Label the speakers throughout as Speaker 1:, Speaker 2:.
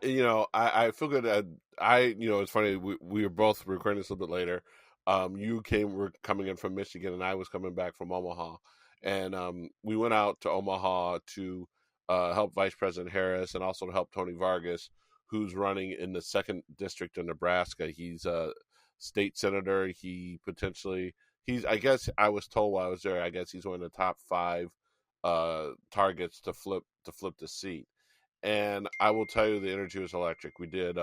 Speaker 1: I feel good. It's funny. We were both recording this a little bit later. Were coming in from Michigan, and I was coming back from Omaha, and we went out to Omaha to help Vice President Harris, and also to help Tony Vargas, who's running in the second district of Nebraska. He's a state senator. I guess I was told while I was there. I guess he's one of the top five targets to flip the seat, and I will tell you the energy was electric. We did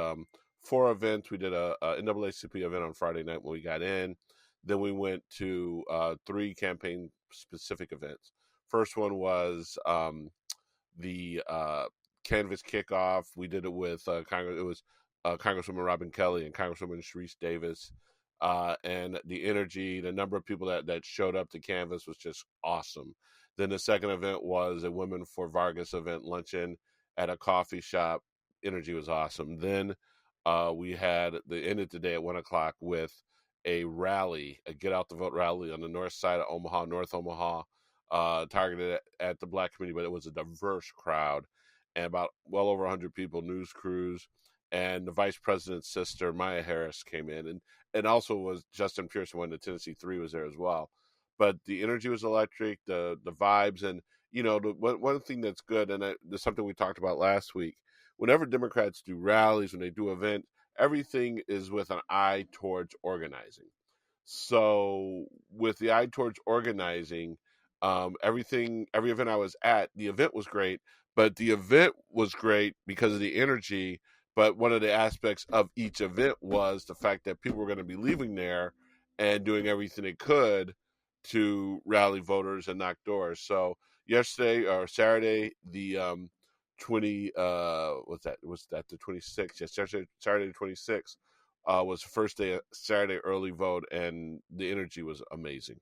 Speaker 1: four events. We did a NAACP event on Friday night when we got in. Then we went to three campaign specific events. First one was the canvas kickoff. We did it with Congress. It was Congresswoman Robin Kelly and Congresswoman Sharice Davis. And the energy, the number of people that showed up to canvas was just awesome. Then the second event was a Women for Vargas event luncheon at a coffee shop. Energy was awesome. Then we had the end of the day at 1 o'clock with a rally, a get out the vote rally on the north side of Omaha, North Omaha, targeted at the Black community, but it was a diverse crowd and about well over 100 people, news crews, and the vice president's sister, Maya Harris, came in, and also was Justin Pearson when the Tennessee Three was there as well. But the energy was electric, the vibes, and one thing that's good, and there's something we talked about last week. Whenever Democrats do rallies, when they do events, everything is with an eye towards organizing. So with the eye towards organizing, every event I was at, the event was great, but the event was great because of the energy. But one of the aspects of each event was the fact that people were going to be leaving there and doing everything they could to rally voters and knock doors. So yesterday or Saturday, the 20 was that the 26th? Yes, Saturday the 26th was the first day of Saturday early vote, and the energy was amazing.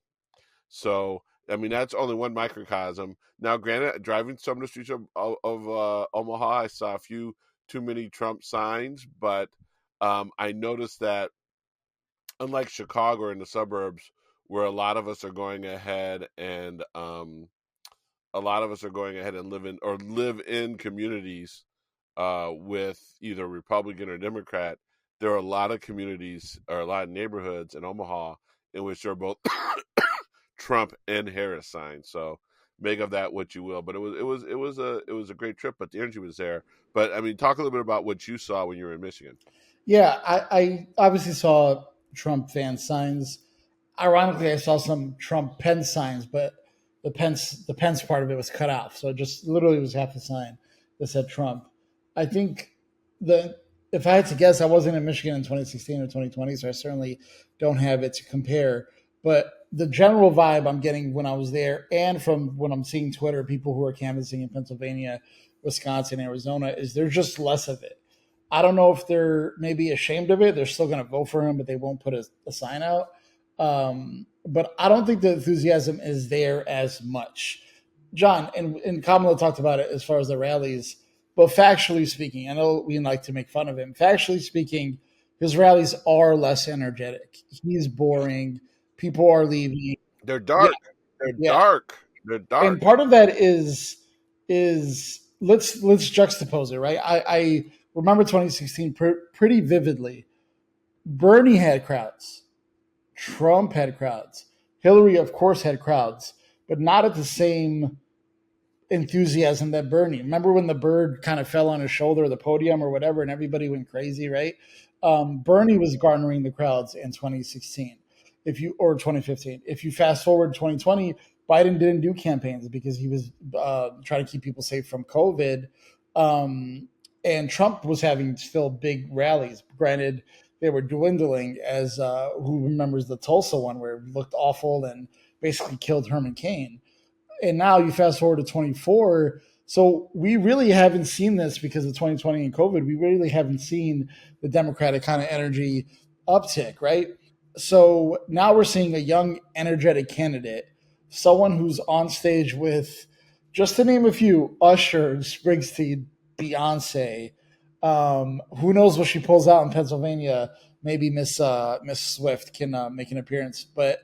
Speaker 1: So I mean, that's only one microcosm. Now, granted, driving some of the streets of Omaha, I saw a few too many Trump signs, but I noticed that unlike Chicago or in the suburbs, where a lot of us are going ahead and live in communities with either Republican or Democrat, there are a lot of communities or a lot of neighborhoods in Omaha in which there are both Trump and Harris signs. So make of that what you will. But it was a great trip. But the energy was there. But I mean, talk a little bit about what you saw when you were in Michigan.
Speaker 2: Yeah, I obviously saw Trump fan signs. Ironically, I saw some Trump pen signs, but the Pence part of it was cut off, so it just literally was half a sign that said Trump. I think the if I had to guess, I wasn't in Michigan in 2016 or 2020, so I certainly don't have it to compare. But the general vibe I'm getting when I was there, and from when I'm seeing Twitter, people who are canvassing in Pennsylvania, Wisconsin, Arizona, is there's just less of it. I don't know if they're maybe ashamed of it. They're still going to vote for him, but they won't put a sign out. But I don't think the enthusiasm is there as much. John and Kamala talked about it as far as the rallies, but factually speaking, I know we like to make fun of him. Factually speaking, his rallies are less energetic. He's boring. People are leaving.
Speaker 1: They're
Speaker 2: Yeah,
Speaker 1: dark. They're
Speaker 2: yeah.
Speaker 1: dark. They're
Speaker 2: And
Speaker 1: dark.
Speaker 2: part of that is let's juxtapose it, right? I remember 2016 pretty vividly. Bernie had crowds. Trump had crowds. Hillary, of course, had crowds, but not at the same enthusiasm that Bernie. Remember when the bird kind of fell on his shoulder, or the podium, or whatever, and everybody went crazy, right? Bernie was garnering the crowds in 2016, if you or 2015. If you fast forward to 2020, Biden didn't do campaigns because he was trying to keep people safe from COVID, and Trump was having still big rallies. Granted, they were dwindling as who remembers the Tulsa one where it looked awful and basically killed Herman Cain. And now you fast forward to 24. So we really haven't seen this because of 2020 and COVID. We really haven't seen the Democratic kind of energy uptick, right? So now we're seeing a young, energetic candidate, someone who's on stage with, just to name a few, Usher, Springsteen, Beyonce. Who knows what she pulls out in Pennsylvania? Maybe Miss Swift can make an appearance, but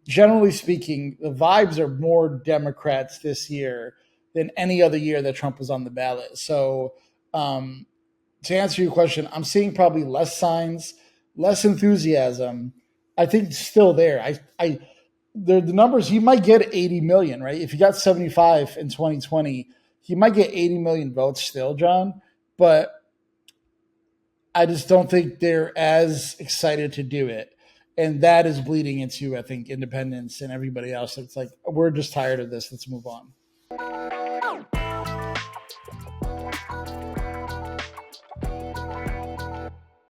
Speaker 2: generally speaking, the vibes are more Democrats this year than any other year that Trump was on the ballot. So, um, to answer your question, I'm seeing probably less signs, less enthusiasm. I think it's still there. The numbers, he might get 80 million, right? If he got 75 in 2020, he might get 80 million votes still, John. But I just don't think they're as excited to do it. And that is bleeding into, I think, independence and everybody else. It's like, we're just tired of this. Let's move on.